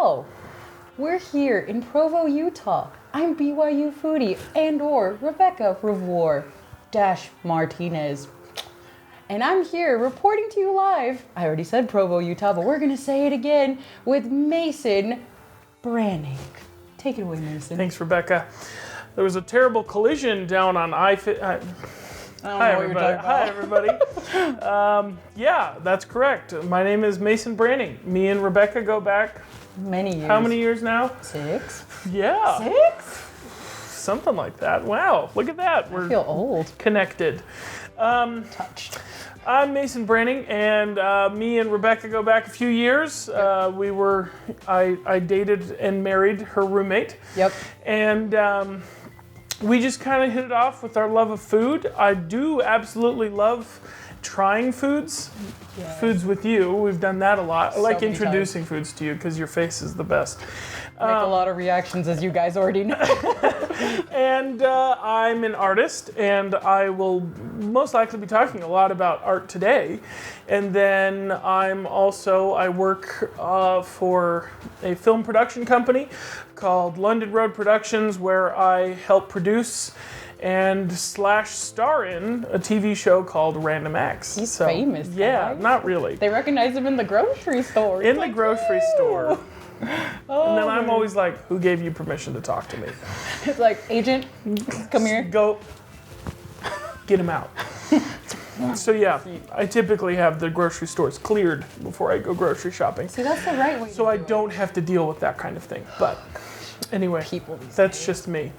Hello, we're here in Provo, Utah. I'm BYU Foodie and/or Rebecca Revoir-Martinez. And I'm here reporting to you live. I already said Provo, Utah, but we're gonna say it again with Mason Branning. Take it away, Mason. Thanks, Rebecca. There was a terrible collision down on Hi, everybody. Hi, everybody. Yeah, that's correct. My name is Mason Branning. Me and Rebecca go back Many years. how many years now? 6. Yeah. 6? Something like that. Wow, look at that. I feel old. Connected. Touched. I'm Mason Branning, and me and Rebecca go back a few years. I dated and married her roommate. Yep. And we just kind of hit it off with our love of food. I do absolutely love trying foods. Yes. Foods with you. We've done that a lot. I like many introducing foods to you because your face is the best. Make a lot of reactions, as you guys already know. And I'm an artist, and I will most likely be talking a lot about art today. And then I work for a film production company called London Road Productions, where I help produce and /star in a TV show called Random Acts. He's famous. Yeah, guys. not really. They recognize him in the grocery store. In the grocery store. Oh, And then I'm always like, who gave you permission to talk to me? It's like, agent, come here. Go get him out. So yeah, I typically have the grocery stores cleared before I go grocery shopping. See, that's the right way. So I don't have to deal with that kind of thing. But anyway, that's just me.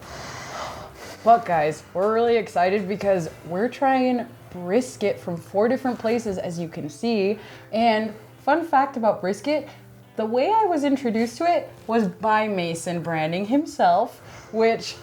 But guys, we're really excited because we're trying brisket from 4 different places, as you can see. And fun fact about brisket, the way I was introduced to it was by Mason Branning himself, which,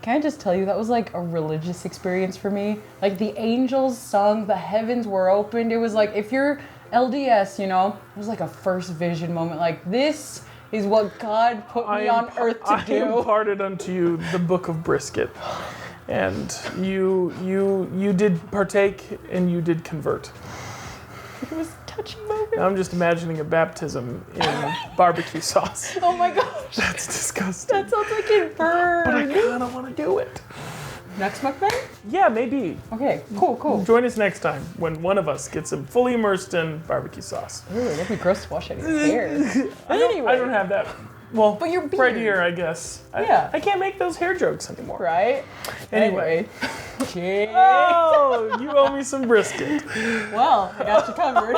can I just tell you, that was like a religious experience for me. Like the angels sung, the heavens were opened. It was like, if you're LDS, you know, it was like a first vision moment. Like, this is what God put me on earth to do. I imparted unto you the book of brisket. And you did partake and you did convert. It was a touching moment. I'm just imagining a baptism in barbecue sauce. Oh my gosh. That's disgusting. That sounds like it burned. But I kind of want to do it. Next mukbang? Yeah, maybe. Okay, cool. Join us next time when one of us gets him fully immersed in barbecue sauce. Ooh, that'd be gross to wash out of your hair. I don't have that. Well, But your beard. right here, I guess. Yeah. I can't make those hair jokes anymore. Right? Anyway. Cheers. Oh, you owe me some brisket. Well, I got you covered.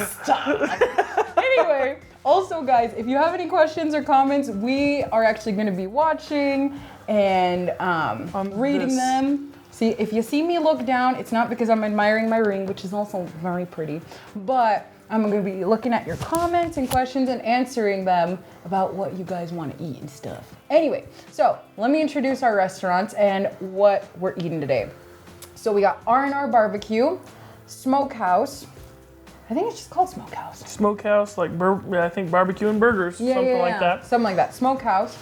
Stop. Anyway, also guys, if you have any questions or comments, we are actually going to be watching and reading them. See, if you see me look down, it's not because I'm admiring my ring, which is also very pretty, but I'm going to be looking at your comments and questions and answering them about what you guys want to eat and stuff. Anyway, so let me introduce our restaurants and what we're eating today. So we got R&R Barbecue, Smokehouse. I think it's just called Smokehouse. Smokehouse, like I think barbecue and burgers, something like that. Something like that. Smokehouse.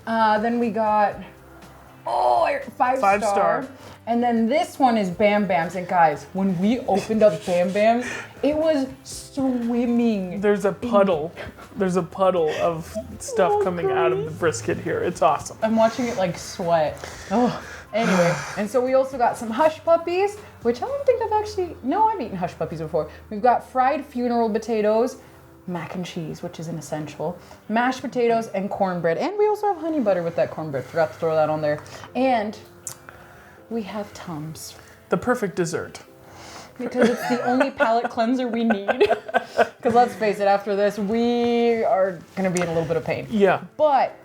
Then we got five star. And then this one is Bam Bams. And guys, when we opened up Bam Bams, it was swimming. There's a puddle. There's a puddle of stuff coming out of the brisket here. It's awesome. I'm watching it like sweat. Oh. Anyway, and so we also got some hush puppies, which I don't think I've eaten hush puppies before. We've got fried funeral potatoes, mac and cheese, which is an essential, mashed potatoes, and cornbread. And we also have honey butter with that cornbread. Forgot to throw that on there. And we have Tums. The perfect dessert. Because it's the only palate cleanser we need. Because let's face it, after this, we are going to be in a little bit of pain. Yeah. But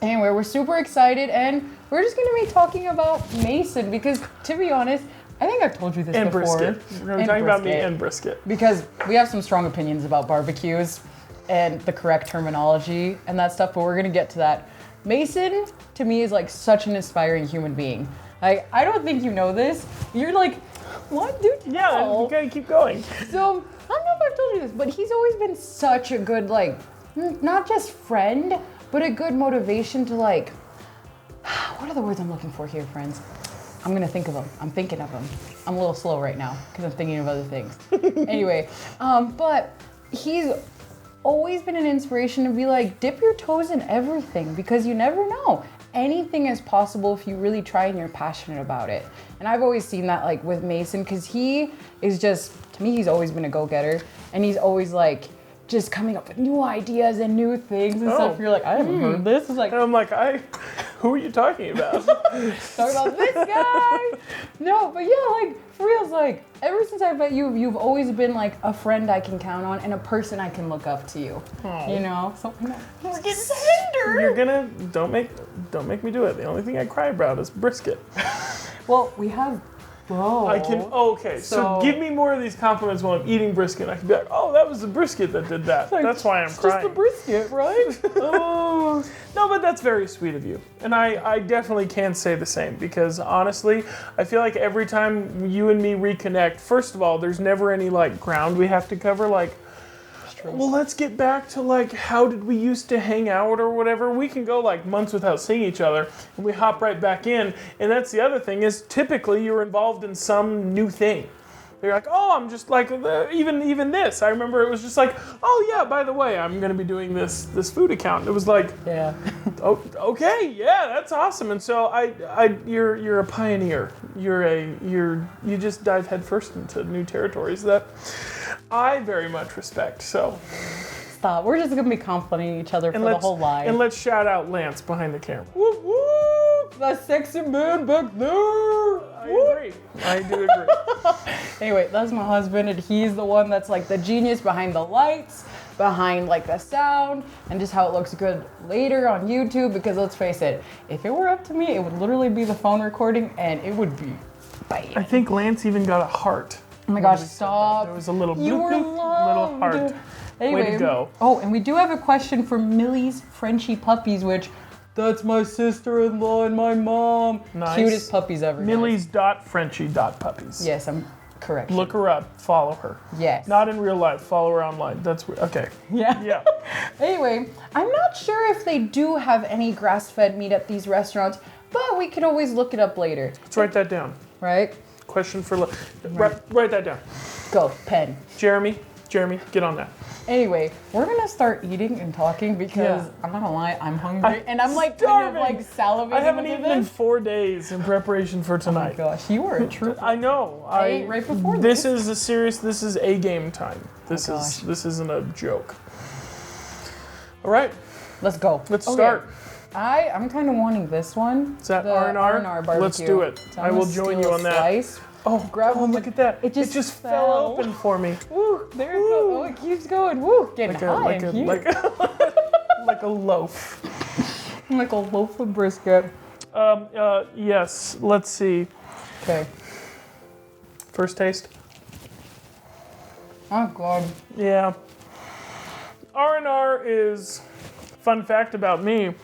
anyway, we're super excited, and we're just going to be talking about Mason because, to be honest, I think I've told you this before. Brisket. We're talking about me and brisket. Because we have some strong opinions about barbecues and the correct terminology and that stuff, but we're going to get to that. Mason, to me, is like such an inspiring human being. Like, I don't think you know this. You're like, what, dude? Yeah, you gotta keep going. So, I don't know if I've told you this, but he's always been such a good, like, not just friend, but a good motivation to, like, what are the words I'm looking for here, friends? I'm gonna think of them. I'm thinking of them. I'm a little slow right now because I'm thinking of other things. Anyway, but he's always been an inspiration to be like, dip your toes in everything because you never know. Anything is possible if you really try and you're passionate about it. And I've always seen that like with Mason, because he is just, to me, he's always been a go-getter, and he's always like just coming up with new ideas and new things and stuff. You're like, I haven't heard this. It's like, And I'm like, who are you talking about? talk about this guy. No, but yeah, like for real, it's like ever since I've met you, you've always been like a friend I can count on and a person I can look up to you. You know, so I'm getting tender. You're gonna don't make me do it. The only thing I cry about is brisket. Well, we have. Bro. I can. Oh, okay, so give me more of these compliments while I'm eating brisket. I can be like, oh, that was the brisket that did that. Like, that's why I'm crying. Just the brisket, right? Oh. No, but that's very sweet of you. And I definitely can say the same, because honestly, I feel like every time you and me reconnect, first of all, there's never any like ground we have to cover. Like, well, let's get back to like, how did we used to hang out or whatever? We can go like months without seeing each other and we hop right back in. And that's the other thing, is typically you're involved in some new thing. You're like, oh, I'm just like, even this. I remember it was just like, oh yeah, by the way, I'm gonna be doing this food account. And it was like, Yeah. oh, okay, yeah, that's awesome. And so you're a pioneer. You just dive headfirst into new territories that I very much respect. So Stop. We're just gonna be complimenting each other for the whole life. And let's shout out Lance behind the camera. Whoop whoop! The sexy man back there. I do agree. Anyway, that's my husband, and he's the one that's like the genius behind the lights, behind like the sound, and just how it looks good later on YouTube. Because let's face it, if it were up to me, it would literally be the phone recording, and it would be bam. I think Lance even got a heart. Oh my gosh, stop. There was a little You bloop, were bloop, loved. little heart. Anyway, Way to go. Oh, and we do have a question for Millie's Frenchie puppies, which that's my sister-in-law and my mom. Nice. Cutest puppies ever. Millie's.Frenchie.puppies. Yes, I'm correct. Look her up. Follow her. Yes. Not in real life. Follow her online. That's weird. Okay. Yeah. Yeah. Anyway, I'm not sure if they do have any grass-fed meat at these restaurants, but we can always look it up later. Let's write that down. Right? Question for... Write that down. Go, pen. Jeremy, get on that. Anyway, we're gonna start eating and talking because I'm not gonna lie, I'm hungry and I'm like starving. kind of like salivating. I haven't over eaten in this. 4 days in preparation for Oh my tonight. gosh, you are a trooper. I know. I ate right before this is a serious. This is a game time. This gosh. isn't a joke. All right, Let's go. let's Okay. start. I'm kind of wanting this one. Is that the R&R? barbecue. Let's do it. So I I'm will gonna join steal you a on that. slice. Oh, Grab one. look at that. It just fell fell. open for me. Woo, there it goes. Oh, it keeps going. Woo, getting hot in here. Like a loaf. Like a loaf of brisket. Yes. Let's see. Okay. First taste. Oh God. Yeah. R&R is, fun fact about me,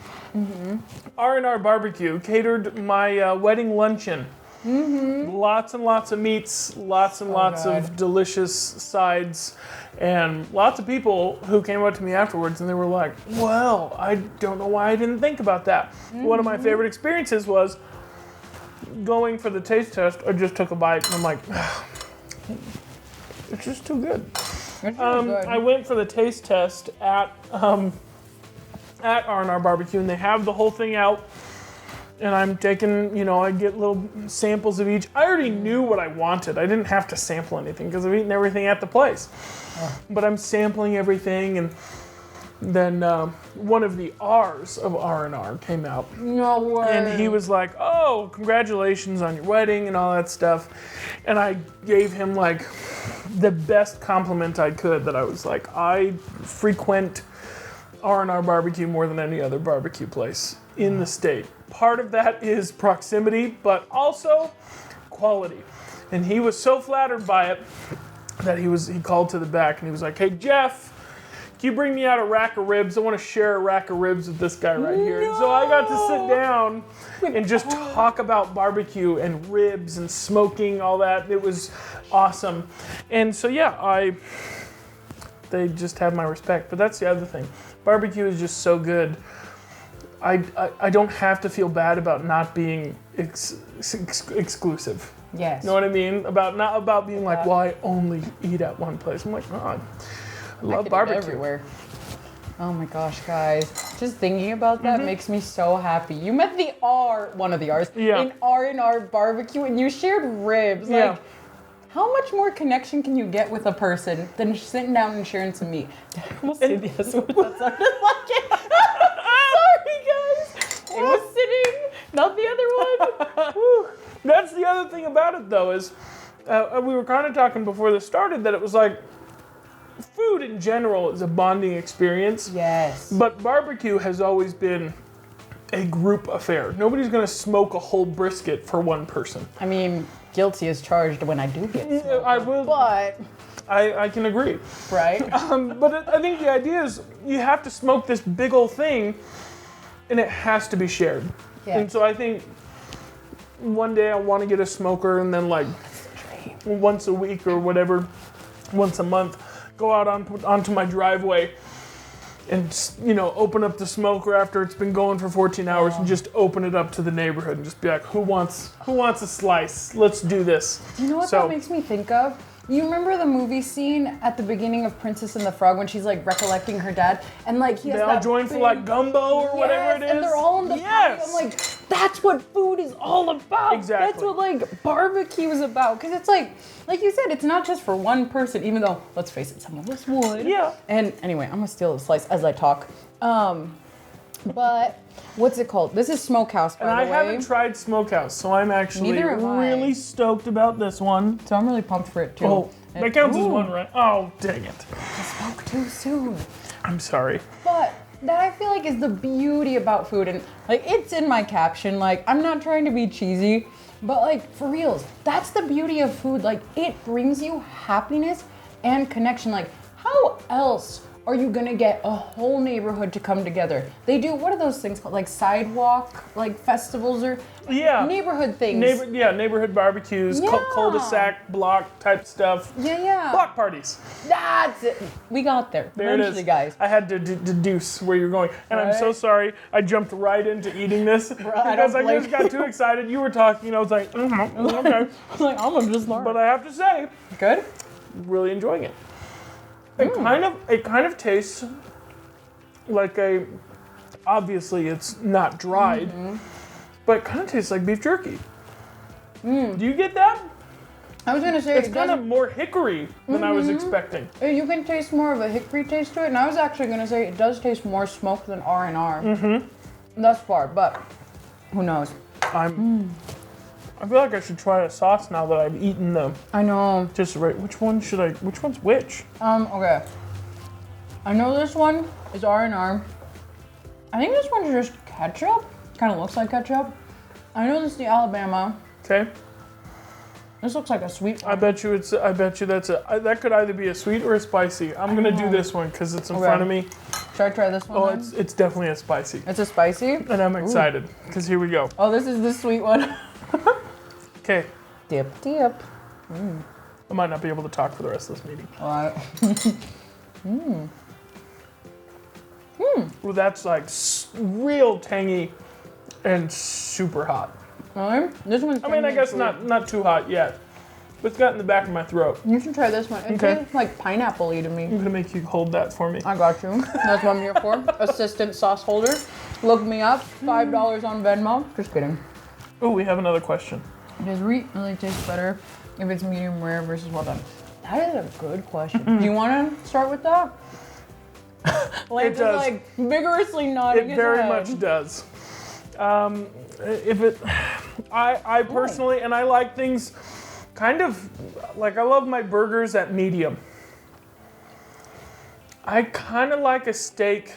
R&R Barbecue catered my wedding luncheon. Lots and lots of meats, lots and lots of delicious sides, and lots of people who came up to me afterwards and they were like, well, I don't know why I didn't think about that. One of my favorite experiences was going for the taste test. I just took a bite and I'm like, it's just too good. It's really good. I went for the taste test at R&R Barbecue, and they have the whole thing out. And I'm taking, I get little samples of each. I already knew what I wanted. I didn't have to sample anything because I've eaten everything at the place. But I'm sampling everything, and then one of the R's of R&R came out. No way. And he was like, oh, congratulations on your wedding and all that stuff. And I gave him like the best compliment I could, that I was like, I frequent R&R Barbecue more than any other barbecue place in the state. Part of that is proximity, but also quality. And he was so flattered by it that he called to the back and he was like, hey, Jeff, can you bring me out a rack of ribs? I want to share a rack of ribs with this guy right here. And so I got to sit down and just talk about barbecue and ribs and smoking, all that. It was awesome. And so, yeah, they just have my respect. But that's the other thing. Barbecue is just so good. I don't have to feel bad about not being exclusive. Yes. You know what I mean? Not about being like, well, I only eat at one place. I'm like, oh, I love barbecue. Everywhere. Oh my gosh, guys. Just thinking about that makes me so happy. You met one of the R's, in R&R barbecue, and you shared ribs. Like, how much more connection can you get with a person than sitting down and sharing some meat? I almost said yes with that sounded like it. Sorry, guys. It was sitting, not the other one. That's the other thing about it, though, is we were kind of talking before this started that it was like, food in general is a bonding experience. Yes. But barbecue has always been a group affair. Nobody's going to smoke a whole brisket for one person. I mean, guilty as charged when I do get smoked. I will. But I can agree. Right. But I think the idea is you have to smoke this big old thing, and it has to be shared. Yeah. And so I think one day I want to get a smoker, and then like once a week or whatever, once a month, go out onto my driveway and, you know, open up the smoker after it's been going for 14 hours and just open it up to the neighborhood and just be like, who wants a slice? Let's do this. Do you know what that makes me think of? You remember the movie scene at the beginning of Princess and the Frog when she's like recollecting her dad and like he has they all join for like gumbo or whatever it is. And they're all in the party. I'm like, that's what food is all about. Exactly. That's what like barbecue is about. Because it's like you said, it's not just for one person, even though, let's face it, some of us would. Yeah. And anyway, I'm gonna steal a slice as I talk. But what's it called? This is Smokehouse, by the way. And I haven't tried Smokehouse, so I'm actually really stoked about this one. So I'm really pumped for it too. Oh, that counts as one, right? Oh, dang it. I spoke too soon. I'm sorry. But that I feel like is the beauty about food, and like it's in my caption. Like I'm not trying to be cheesy, but like for reals, that's the beauty of food. Like it brings you happiness and connection. Like how else are you gonna get a whole neighborhood to come together? They do, what are those things called? Like sidewalk, like festivals or neighborhood things. Neighborhood barbecues, cul-de-sac, block type stuff. Yeah. Block parties. That's it. We got there. There it is, guys. I had to deduce where you're going. And I'm so sorry, I jumped right into eating this because I just got too excited. You were talking, I was like, okay. I was like, I'm gonna just learn. But I have to say, good. Really enjoying it. It kind of tastes like obviously it's not dried, but it kind of tastes like beef jerky. Do you get that? I was gonna say it's kind of more hickory than I was expecting. You can taste more of a hickory taste to it, and I was actually gonna say it does taste more smoked than R&R thus far, but who knows? I feel like I should try a sauce now that I've eaten them. I know. Just right. Which one's which? Okay. I know this one is R&R. I think this one's just ketchup. Kind of looks like ketchup. I know this is the Alabama. Okay. This looks like a sweet one. I bet you that could either be a sweet or a spicy. I'm gonna do this one because it's in front of me. Should I try this one? Oh, it's definitely a spicy. It's a spicy? And I'm excited because here we go. Oh, this is the sweet one. Okay. Dip. I might not be able to talk for the rest of this meeting. All right. Well, that's like real tangy and super hot. Really? This one's I mean, I guess not too hot yet. But it's got in the back of my throat. You should try this one. It tastes like pineapple-y to me. I'm gonna make you hold that for me. I got you. That's what I'm here for. Assistant sauce holder. Look me up. $5 on Venmo. Just kidding. Oh, we have another question. Does meat really taste better if it's medium rare versus well done? That is a good question. Do you want to start with that? It does. Like vigorously nodding. It very much does. I personally, and I like things kind of like I love my burgers at medium. I kind of like a steak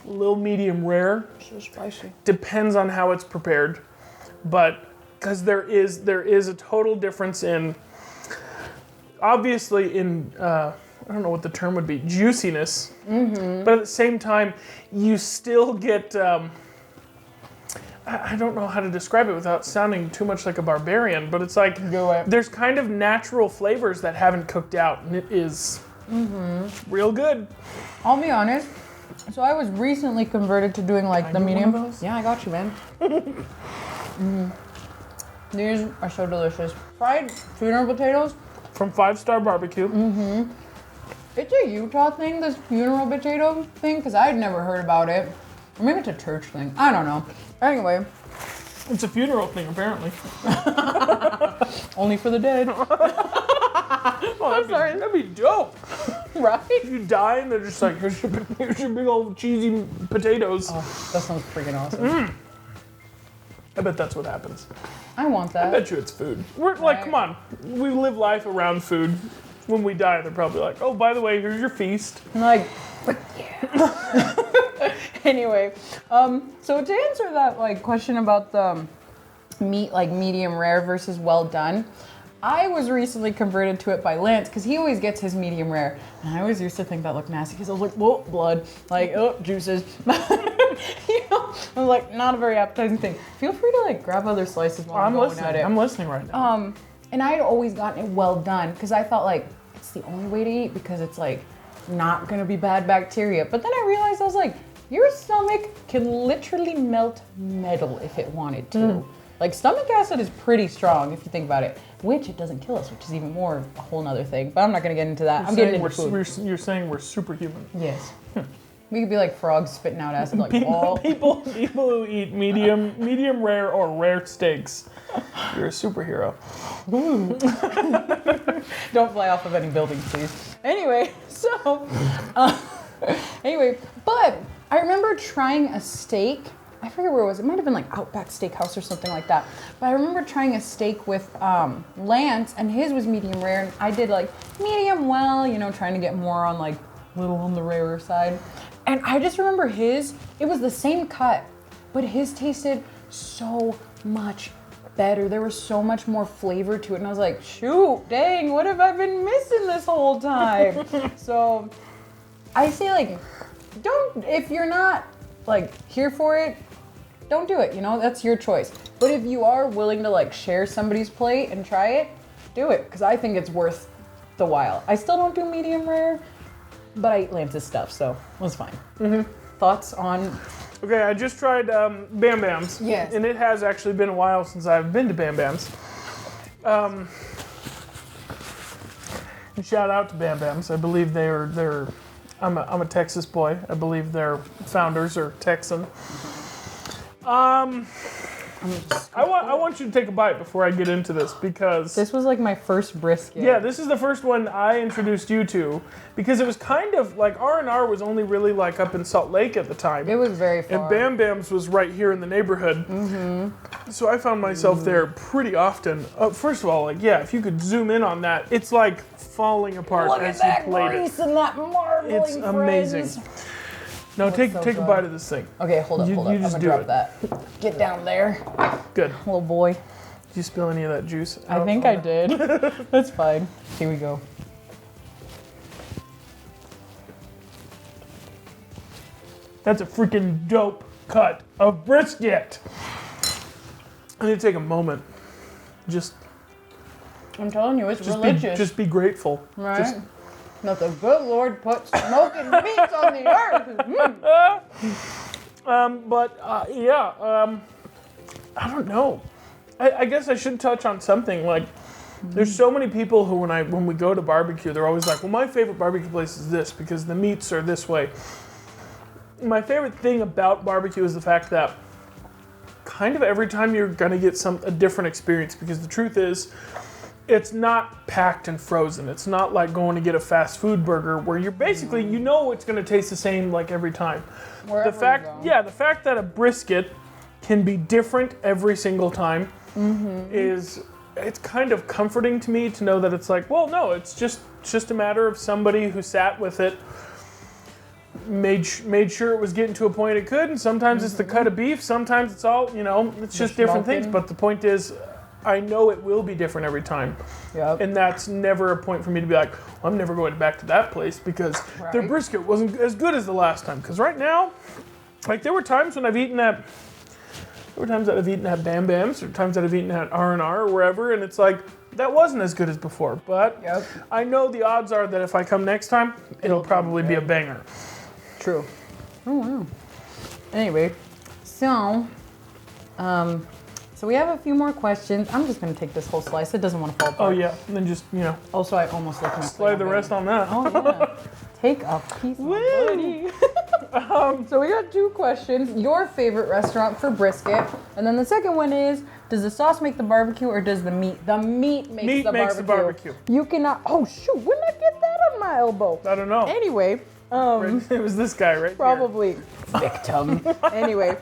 a little medium rare. So spicy. Depends on how it's prepared, but because there is a total difference in, obviously in, I don't know what the term would be, juiciness, but at the same time, you still get, I don't know how to describe it without sounding too much like a barbarian, but it's like, there's kind of natural flavors that haven't cooked out, and it is real good. I'll be honest, so I was recently converted to doing like the medium. Yeah, I got you, man. These are so delicious. Fried tuna potatoes. From 5 Star Barbecue. It's a Utah thing, this funeral potato thing, because I had never heard about it. Or maybe it's a church thing. I don't know. Anyway. It's a funeral thing, apparently. Only for the dead. Oh, that'd be dope. Right? You die and they're just like, here's your big old cheesy potatoes. Oh, that sounds freaking awesome. I bet that's what happens. I want that. I bet you it's food. We're like, come on. We live life around food. When we die, they're probably like, oh, by the way, here's your feast. I'm like, yeah. Anyway, so to answer that question about the meat, medium rare versus well done, I was recently converted to it by Lance because he always gets his medium rare, and I always used to think that looked nasty because I was like, whoa, blood, juices. I was like, not a very appetizing thing. Feel free to grab other slices while I'm going at it. I'm listening right now. And I'd always gotten it well done because I thought it's the only way to eat because it's not gonna be bad bacteria. But then I realized I was like, your stomach can literally melt metal if it wanted to. Stomach acid is pretty strong if you think about it, which it doesn't kill us, which is even more a whole nother thing. But I'm not gonna get into that. I'm getting into food. You're saying we're superhuman. Yes. We could be like frogs spitting out acid people who eat medium rare or rare steaks. You're a superhero. Don't fly off of any buildings, please. Anyway, but I remember trying a steak. I forget where it was. It might have been Outback Steakhouse or something like that. But I remember trying a steak with Lance, and his was medium rare, and I did medium well, trying to get more on little on the rarer side. And I just remember it was the same cut, but his tasted so much better. There was so much more flavor to it, and I was like, shoot, dang, what have I been missing this whole time? So I say don't, if you're not here for it, don't do it, that's your choice. But if you are willing to share somebody's plate and try it, do it, because I think it's worth the while. I still don't do medium rare, but I eat Lance's stuff, so it was fine. Thoughts on? Okay, I just tried Bam Bams. Yes. And it has actually been a while since I've been to Bam Bams. And shout out to Bam Bams. I believe they're I'm a Texas boy. I believe their founders are Texan. I want you to take a bite before I get into this because this was my first brisket. Yeah, this is the first one I introduced you to because it was kind of R&R was only really up in Salt Lake at the time. It was very far. And Bam Bam's was right here in the neighborhood. So I found myself there pretty often. First of all, if you could zoom in on that, it's falling apart Look as at you played it. And that marbling, it's amazing. Friends. No, take a bite of this thing. Okay, hold up. You I'm just gonna do drop it. that. Get down there. Good. Little boy. Did you spill any of that juice? I think I did. That's fine. Here we go. That's a freaking dope cut of brisket. I need to take a moment. I'm telling you, it's religious. Just be grateful. Right? That the good Lord put smoking meats on the earth. I don't know. I guess I should touch on something. There's so many people who, when we go to barbecue, they're always like, well, my favorite barbecue place is this because the meats are this way. My favorite thing about barbecue is the fact that kind of every time you're gonna get a different experience because the truth is, it's not packed and frozen. It's not like going to get a fast food burger where you're basically, it's going to taste the same every time. Wherever the fact that a brisket can be different every single time it's kind of comforting to me to know that it's it's just a matter of somebody who sat with it, made sure it was getting to a point it could, and sometimes it's the cut of beef, sometimes it's all, it's just different things. But the point is, I know it will be different every time. Yep. And that's never a point for me to be like, well, I'm never going back to that place because their brisket wasn't as good as the last time. Because right now, there were times when I've eaten at Bam Bam's, or times that I've eaten at R&R or wherever, and it's that wasn't as good as before. But I know the odds are that if I come next time, it'll probably be a banger. True. Oh, wow. Anyway, so, So we have a few more questions. I'm just gonna take this whole slice. It doesn't want to fall Oh apart. yeah, and then just Also, I almost left my slide the rest on that. Oh yeah. Take a piece, my buddy. So we got 2 questions. Your favorite restaurant for brisket, and then the second one is: does the sauce make the barbecue, or does the meat? The meat makes the barbecue. You cannot. Oh shoot! When did I get that on my elbow? I don't know. Anyway, It was this guy right probably victim. Anyway,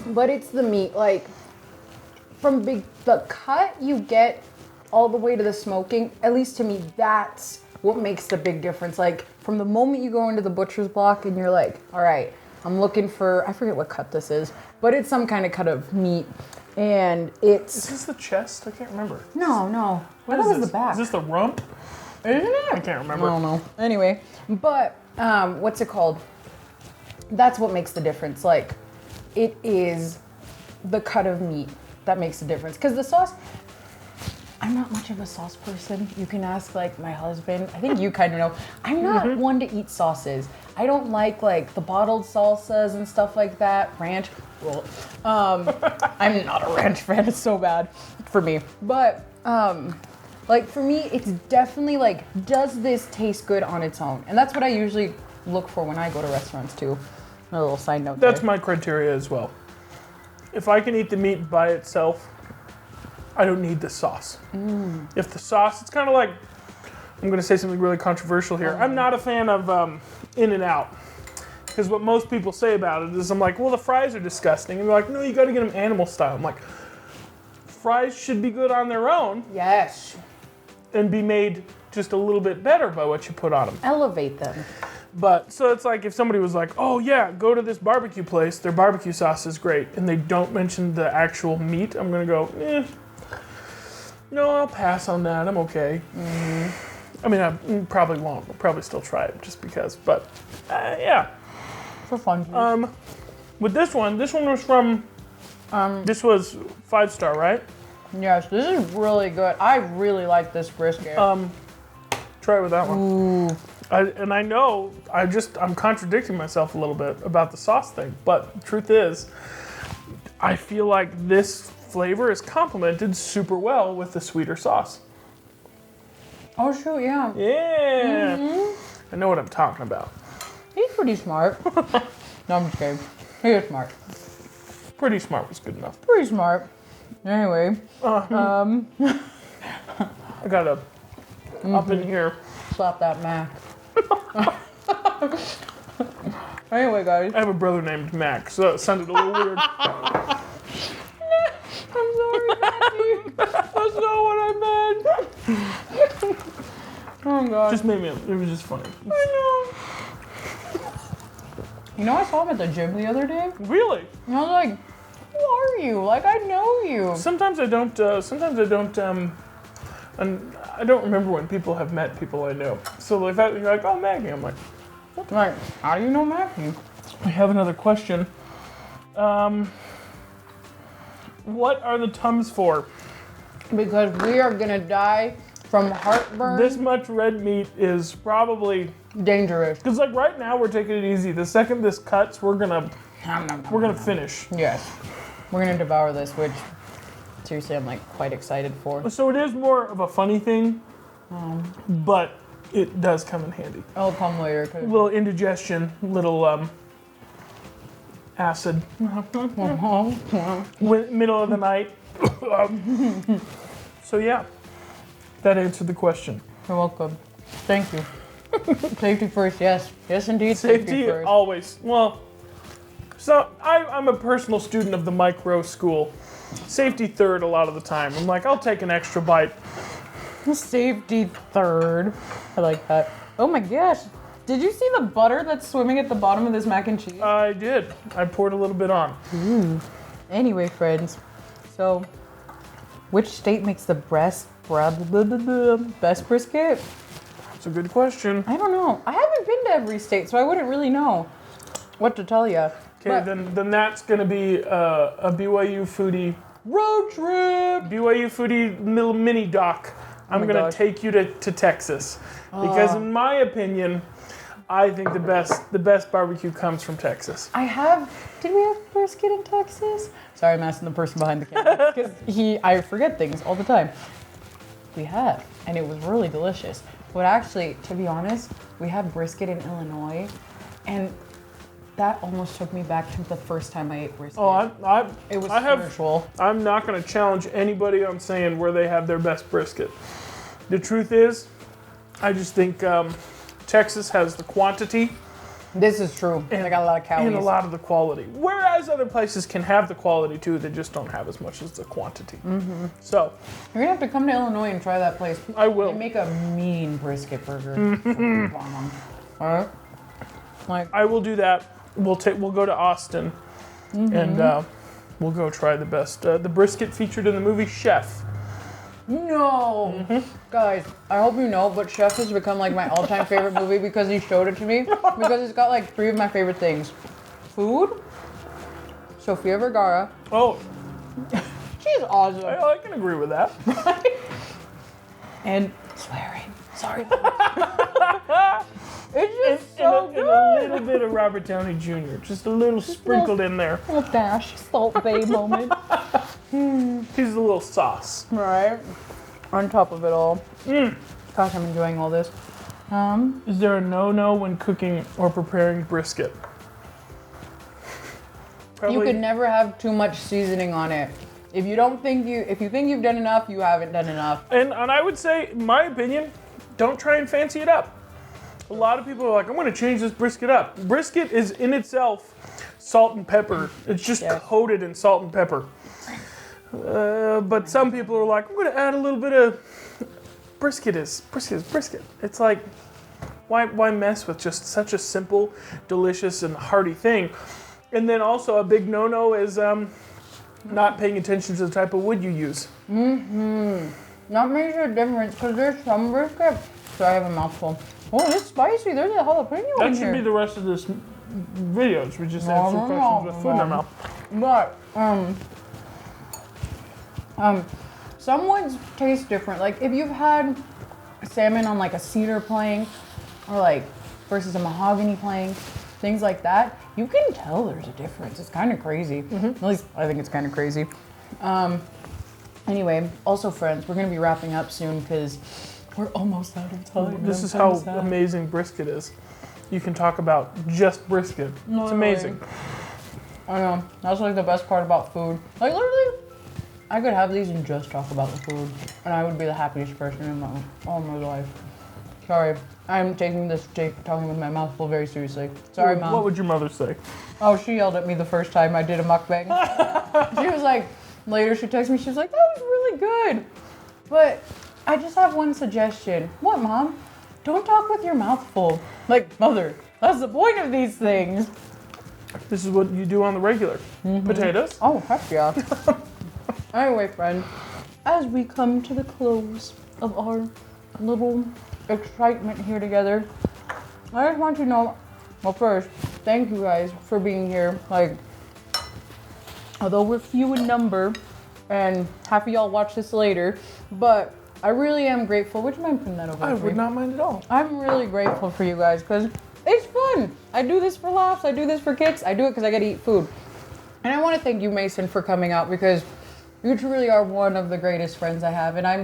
but it's the meat. Like from the cut you get all the way to the smoking. At least to me, that's what makes the big difference. Like from the moment you go into the butcher's block and you're like, all right, I'm looking for, I forget what cut this is, but it's some kind of cut of meat. And it's... Is this the chest? I can't remember. No. What I thought is it was the back. Is this the rump? Isn't it? I can't remember. I don't know. Anyway, but what's it called? That's what makes the difference. Like, it is the cut of meat that makes the difference. Because the sauce... I'm not much of a sauce person. You can ask like my husband. I think you kind of know. I'm not one to eat sauces. I don't like the bottled salsas and stuff like that. Ranch. Well, I'm not a ranch fan. It's so bad for me. But for me, it's definitely does this taste good on its own? And that's what I usually look for when I go to restaurants too. A little side note. That's there. my criteria as well. If I can eat the meat by itself, I don't need the sauce. If the sauce, it's kind of like, I'm going to say something really controversial here. I'm not a fan of In-N-Out. Because what most people say about it is, I'm like, well, the fries are disgusting. And they're like, no, you got to get them animal style. I'm like, fries should be good on their own. Yes. And be made just a little bit better by what you put on them. Elevate them. But, so it's like if somebody was like, oh yeah, go to this barbecue place, their barbecue sauce is great, and they don't mention the actual meat, I'm going to go, no, I'll pass on that. I'm okay. I mean, I probably won't. I'll probably still try it just because. But, yeah. For fun. With this one was from, this was 5-star, right? Yes, this is really good. I really like this brisket. Try it with that one. Ooh. I know I'm contradicting myself a little bit about the sauce thing, but the truth is, I feel like this flavor is complemented super well with the sweeter sauce. Oh shoot, yeah. Yeah. I know what I'm talking about. He's pretty smart. No, I'm just kidding. He is smart. Pretty smart was good enough. Pretty smart. Anyway. I gotta up in here. Slap that Mac. Anyway, guys. I have a brother named Mac, so that sounded a little weird. I'm sorry, Matthew. That's not what I meant. Oh, God. It was just funny. I know. You know, I saw him at the gym the other day. Really? And I was like, who are you? Like, I know you. Sometimes I don't, and I don't remember when people have met people I know. So if you're like, oh, Maggie, I'm like, what? Like, how do you know Matthew? We have another question. What are the Tums for? Because we are gonna die from heartburn. This much red meat is probably dangerous. Because right now we're taking it easy. The second this cuts, we're gonna finish. Yes, we're gonna devour this, which seriously I'm quite excited for. So it is more of a funny thing, but it does come in handy. It'll come later. A little indigestion, little acid. Middle of the night. So yeah, that answered the question. You're welcome. Thank you. Safety first, yes. Yes, indeed. Safety first. always. Well, so I'm a personal student of the micro school. Safety third a lot of the time. I'm like, I'll take an extra bite. Safety third. I like that. Oh my gosh. Did you see the butter that's swimming at the bottom of this mac and cheese? I did. I poured a little bit on. Ooh. Anyway, friends. So, which state makes the best brisket? That's a good question. I don't know. I haven't been to every state, so I wouldn't really know what to tell you. Okay, then that's going to be a BYU Foodie road trip. BYU Foodie little mini doc. I'm going to take you to Texas because, in my opinion, I think the best barbecue comes from Texas. Did we have brisket in Texas? Sorry, I'm asking the person behind the camera because I forget things all the time. We have, and it was really delicious. But actually, to be honest, we had brisket in Illinois, and that almost took me back to the first time I ate brisket. It was spiritual. I'm not going to challenge anybody on saying where they have their best brisket. The truth is, I just think Texas has the quantity. This is true. And they got a lot of calories. And a lot of the quality. Whereas other places can have the quality too, they just don't have as much as the quantity. Mm-hmm. So you're gonna have to come to Illinois and try that place. I will. They make a mean brisket burger. Mm-hmm. All right. Like, I will do that. We'll go to Austin, and we'll go try the best the brisket featured in the movie Chef. No, guys, I hope you know, but Chef has become like my all-time favorite movie because he showed it to me. Because it's got like 3 of my favorite things: food, Sofia Vergara. Oh, she's awesome. I can agree with that. And swearing. Sorry. It's just so good. And a little bit of Robert Downey Jr. Just a little sprinkled in there. A little dash, Salt Bay moment. He's a little sauce. Right. On top of it all. Gosh, I'm enjoying all this. Is there a no-no when cooking or preparing brisket? Probably. You could never have too much seasoning on it. If you think you've done enough, you haven't done enough. And I would say, in my opinion, don't try and fancy it up. A lot of people are like, I'm going to change this brisket up. Brisket is in itself salt and pepper. It's just coated in salt and pepper. But some people are like, I'm going to add a little bit of brisket is brisket. It's like, why mess with just such a simple, delicious, and hearty thing? And then also a big no-no is not paying attention to the type of wood you use. Not major difference because there's some brisket. So I have a mouthful. Oh, it's spicy. There's a jalapeno in here. That should be the rest of this video. We just answer questions with food in our mouth. But some ones taste different. Like if you've had salmon on like a cedar plank or like versus a mahogany plank, things like that, you can tell there's a difference. It's kind of crazy. At least I think it's kind of crazy. Anyway, also friends, we're gonna be wrapping up soon because we're almost out of time. This is how amazing brisket is. You can talk about just brisket. It's amazing. I know. That's like the best part about food. Like literally, I could have these and just talk about the food, and I would be the happiest person in all my life. Sorry, I'm taking this talking with my mouth full very seriously. Sorry, Mom. What would your mother say? Oh, she yelled at me the first time I did a mukbang. She was like, later she texted me, she was like, that was really good. But I just have one suggestion. What, Mom? Don't talk with your mouth full. Like, Mother, that's the point of these things. This is what you do on the regular. Potatoes. Oh, heck yeah. Anyway, friend, as we come to the close of our little excitement here together, I just want you to know, well, first, thank you guys for being here. Like, although we're few in number, and half of y'all watch this later, but I really am grateful. Would you mind putting that over? I would not mind at all. I'm really grateful for you guys because it's fun. I do this for laughs. I do this for kicks. I do it because I get to eat food. And I want to thank you, Mason, for coming out because you truly are one of the greatest friends I have. And I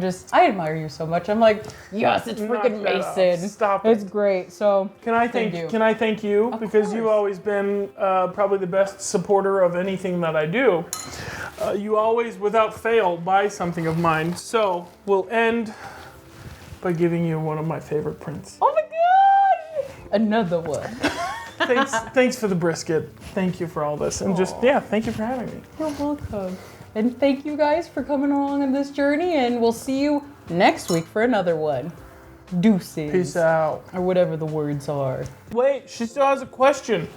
admire you so much. I'm like, yes, it's freaking Mason. Stop it. It's great. So Can I thank you? Of Because course. you've always been probably the best supporter of anything that I do. You always, without fail, buy something of mine. So we'll end by giving you one of my favorite prints. Oh my God! Another one. Thanks for the brisket. Thank you for all this. And thank you for having me. You're welcome. And thank you guys for coming along on this journey. And we'll see you next week for another one. Deuces. Peace out. Or whatever the words are. Wait, she still has a question.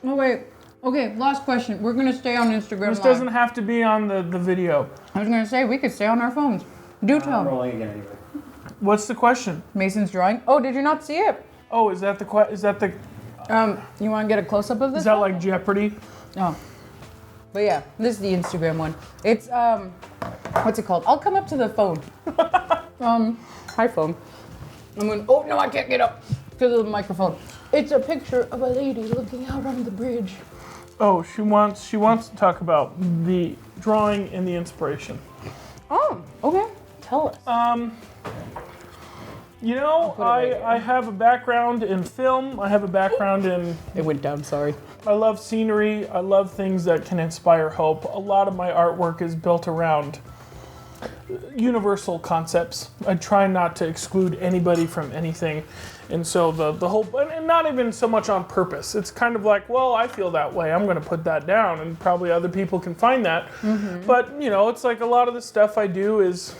Oh, wait. Okay, last question. We're going to stay on Instagram This Live. doesn't have to be on the video. I was going to say, we could stay on our phones. Do tell I'm me. rolling again anyway. What's the question? Mason's drawing. Oh, did you not see it? Oh, is that the You want to get a close-up of this? is that like Jeopardy? Oh. But yeah, this is the Instagram one. It's, what's it called? I'll come up to the phone. Hi, phone. Oh, no, I can't get up because of the microphone. It's a picture of a lady looking out on the bridge. Oh, she wants to talk about the drawing and the inspiration. Oh, okay. Tell us. I have a background in film. I have a background in... It went down, sorry. I love scenery. I love things that can inspire hope. A lot of my artwork is built around universal concepts. I try not to exclude anybody from anything. And so the whole, and not even so much on purpose. It's kind of like, well, I feel that way. I'm going to put that down, and probably other people can find that. Mm-hmm. But, it's like a lot of the stuff I do is,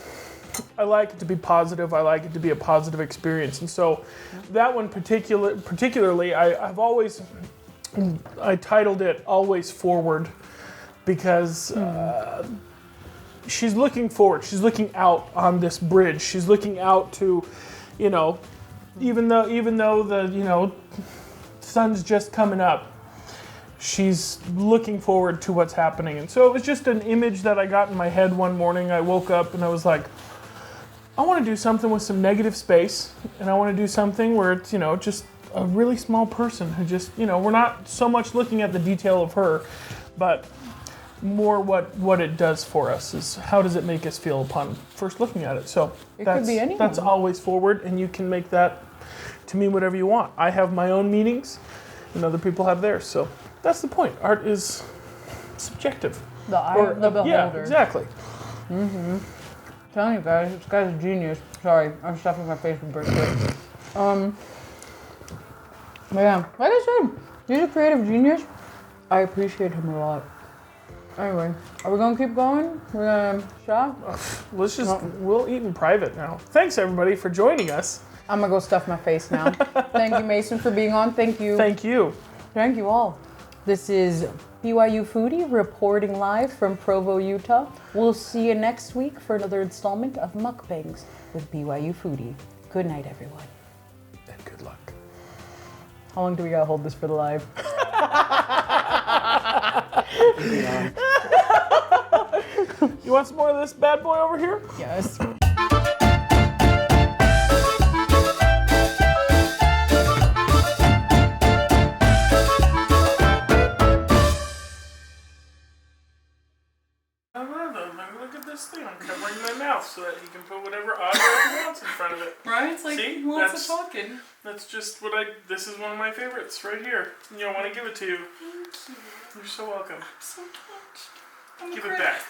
I like it to be positive. I like it to be a positive experience. And so that one particularly, I've always, I titled it Always Forward, because she's looking forward. She's looking out on this bridge. She's looking out to, even though the sun's just coming up, she's looking forward to what's happening. And so it was just an image that I got in my head one morning. I woke up and I was like, I want to do something with some negative space, and I want to do something where it's just a really small person who just we're not so much looking at the detail of her, but more what it does for us is how does it make us feel upon first looking at it. So could be anyone. That's Always Forward, and you can make that to mean whatever you want. I have my own meanings, and other people have theirs. So that's the point. Art is subjective. The eye of the beholder. Yeah, exactly. Mm-hmm. Telling you guys, this guy's a genius. Sorry, I'm stuffing my face with brisket. But yeah, like I said, he's a creative genius. I appreciate him a lot. Anyway, are we gonna keep going? We're gonna shop? We'll eat in private now. Thanks everybody for joining us. I'm gonna go stuff my face now. Thank you, Mason, for being on. Thank you. Thank you. Thank you all. This is BYU Foodie reporting live from Provo, Utah. We'll see you next week for another installment of Mukbangs with BYU Foodie. Good night, everyone. And good luck. How long do we gotta hold this for the live? You want some more of this bad boy over here? Yes. Look at this thing. I'm covering my mouth so that he can put whatever audio he wants in front of it. Right? It's like See? lots of talking. That's just this is one of my favorites right here. I want to give it to you. Thank you. You're so welcome. I'm so touched. Give it back.